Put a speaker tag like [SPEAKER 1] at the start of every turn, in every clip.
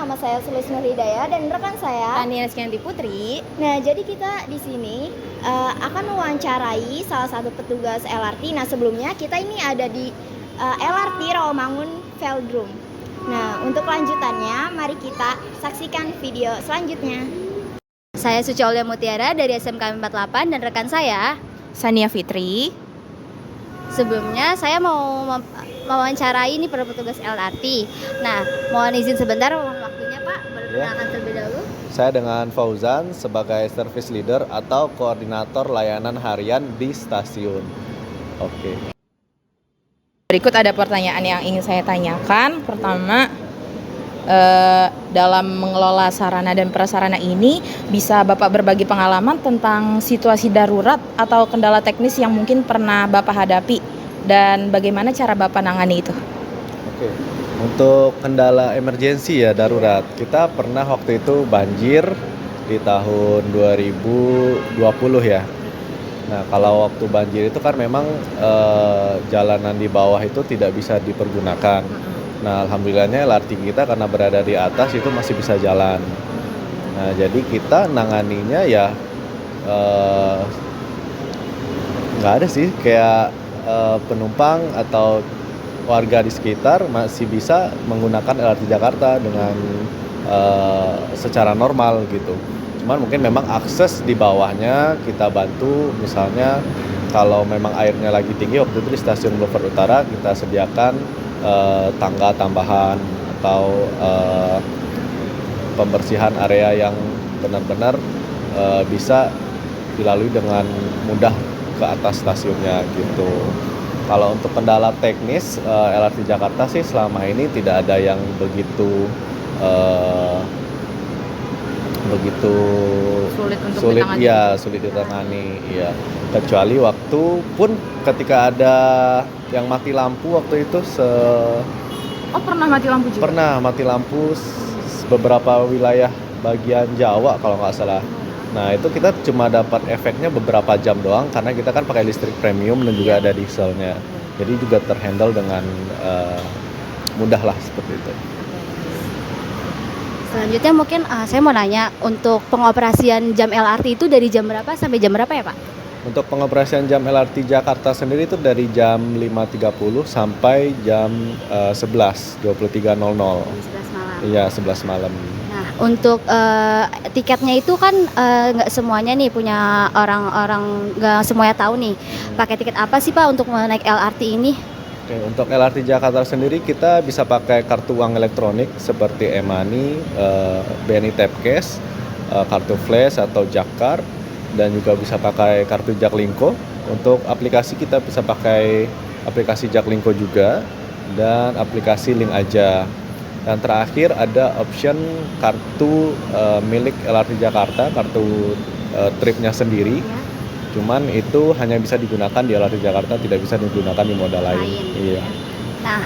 [SPEAKER 1] nama saya Sulis Nurhidayah dan rekan saya
[SPEAKER 2] Ania Rizkyanti Putri.
[SPEAKER 1] Nah, jadi kita di sini akan mewawancarai salah satu petugas LRT. Nah, sebelumnya kita ini ada di LRT Rawamangun Velodrome. Nah, untuk lanjutannya, mari kita saksikan video selanjutnya.
[SPEAKER 2] Saya Suci Aulia Mutiara dari SMK 48 dan rekan saya
[SPEAKER 3] Sania Fitri.
[SPEAKER 2] Sebelumnya saya mau mewawancarai ini para petugas LRT. Nah, mohon izin sebentar waktunya Pak, perkenalkan terlebih dahulu.
[SPEAKER 4] Saya dengan Fauzan sebagai service leader atau koordinator layanan harian di stasiun. Oke.
[SPEAKER 3] Berikut ada pertanyaan yang ingin saya tanyakan. Pertama, dalam mengelola sarana dan prasarana ini, bisa Bapak berbagi pengalaman tentang situasi darurat atau kendala teknis yang mungkin pernah Bapak hadapi dan bagaimana cara Bapak nangani itu?
[SPEAKER 4] Oke. Untuk kendala emergensi ya darurat, kita pernah waktu itu banjir di tahun 2020 ya. Nah, kalau waktu banjir itu kan memang jalanan di bawah itu tidak bisa dipergunakan. Nah, alhamdulillahnya LRT kita karena berada di atas itu masih bisa jalan. Nah, jadi kita nanganinya ya nggak ada sih kayak penumpang atau warga di sekitar masih bisa menggunakan LRT Jakarta dengan secara normal gitu. Cuman mungkin memang akses di bawahnya kita bantu, misalnya kalau memang airnya lagi tinggi waktu itu di stasiun Boulevard Utara kita sediakan tangga tambahan atau pembersihan area yang benar-benar bisa dilalui dengan mudah ke atas stasiunnya gitu. Kalau untuk kendala teknis LRT Jakarta sih selama ini tidak ada yang begitu sulit
[SPEAKER 3] ditangani.
[SPEAKER 4] Ya, sulit ditangani ya. Kecuali waktu pun ketika ada yang mati lampu waktu itu
[SPEAKER 3] Pernah mati lampu juga?
[SPEAKER 4] pernah mati lampu beberapa wilayah bagian Jawa kalau nggak salah. Nah, itu kita cuma dapat efeknya beberapa jam doang karena kita kan pakai listrik premium dan juga ada dieselnya. Jadi juga terhandle dengan mudah lah seperti itu.
[SPEAKER 2] Selanjutnya mungkin saya mau nanya, untuk pengoperasian jam LRT itu dari jam berapa sampai jam berapa ya Pak?
[SPEAKER 4] Untuk pengoperasian jam LRT Jakarta sendiri itu dari jam 5.30 sampai jam 11.23.00.
[SPEAKER 2] 11 malam.
[SPEAKER 4] Iya, 11 malam.
[SPEAKER 2] Nah, untuk tiketnya itu kan nggak semuanya nih punya orang-orang, nggak semuanya tahu nih pakai tiket apa sih Pak untuk naik LRT ini?
[SPEAKER 4] Oke, untuk LRT Jakarta sendiri kita bisa pakai kartu uang elektronik seperti e-money, BNI Tap Cash, kartu flash atau Jakar, dan juga bisa pakai kartu Jaklingko. Untuk aplikasi kita bisa pakai aplikasi Jaklingko juga dan aplikasi Link Aja. Dan terakhir ada option kartu milik LRT Jakarta, kartu tripnya sendiri. Cuman itu hanya bisa digunakan di LRT Jakarta, tidak bisa digunakan di moda lain. Iya.
[SPEAKER 2] Nah,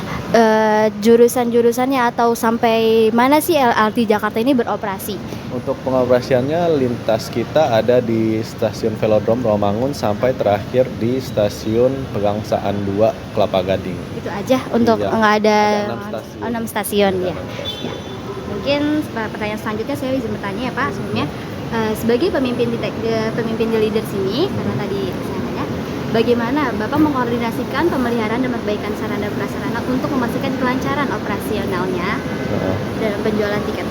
[SPEAKER 2] jurusan-jurusannya atau sampai mana sih LRT Jakarta ini beroperasi?
[SPEAKER 4] Untuk pengoperasiannya lintas kita ada di stasiun Velodrome Rawamangun sampai terakhir di stasiun Pegangsaan 2 Kelapa Gading.
[SPEAKER 2] Itu aja untuk
[SPEAKER 4] Iya.
[SPEAKER 2] nggak ada,
[SPEAKER 4] Ada
[SPEAKER 2] 6
[SPEAKER 4] 6 stasiun.
[SPEAKER 2] stasiun
[SPEAKER 4] Ada
[SPEAKER 2] ya.
[SPEAKER 4] 6 stasiun.
[SPEAKER 2] Ya. Mungkin pertanyaan selanjutnya saya izin bertanya ya Pak sebelumnya. Sebagai pemimpin di leader sini, karena tadi saya tanya, bagaimana Bapak mengkoordinasikan pemeliharaan dan perbaikan sarana dan prasarana untuk memastikan kelancaran operasionalnya dalam penjualan tiket?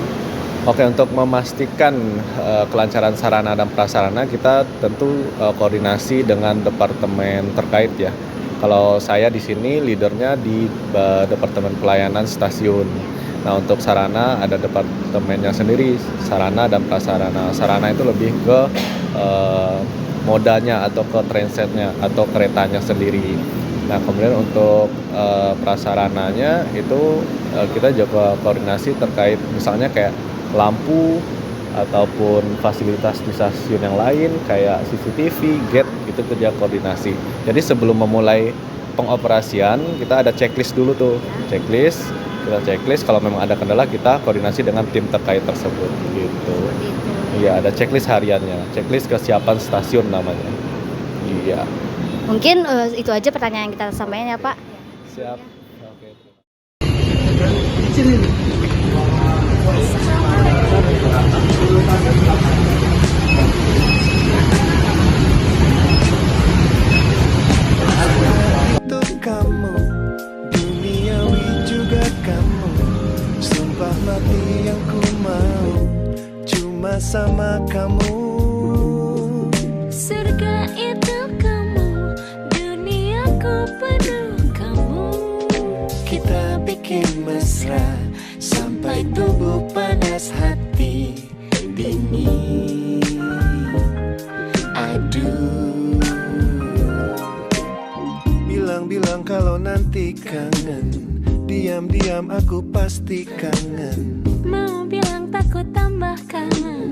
[SPEAKER 4] Oke, untuk memastikan kelancaran sarana dan prasarana kita tentu koordinasi dengan departemen terkait ya. Kalau saya di sini leadernya di Departemen Pelayanan Stasiun. Nah, untuk sarana ada departemennya sendiri, sarana dan prasarana. Sarana itu lebih ke modanya atau ke trainsetnya atau keretanya sendiri. Nah, kemudian untuk prasarananya itu kita juga koordinasi terkait misalnya kayak lampu ataupun fasilitas di stasiun yang lain kayak CCTV, gate, itu kerja koordinasi. Jadi sebelum memulai pengoperasian kita ada checklist dulu tuh, kita checklist kalau memang ada kendala kita koordinasi dengan tim terkait tersebut gitu. Iya, ada checklist hariannya, checklist kesiapan stasiun namanya. Iya.
[SPEAKER 2] Mungkin itu aja pertanyaan yang kita sampaikan ya Pak.
[SPEAKER 4] Siap. Oke.
[SPEAKER 5] Untuk kamu, duniawi juga kamu. Sumpah mati yang ku mau, cuma sama kamu.
[SPEAKER 6] Surga itu kamu, duniaku penuh kamu.
[SPEAKER 5] Kita bikin mesra sampai tubuh panas, hati dingin. Aduh, bilang-bilang kalau nanti kangen, diam-diam aku pasti kangen.
[SPEAKER 6] Mau bilang takut tambah kangen,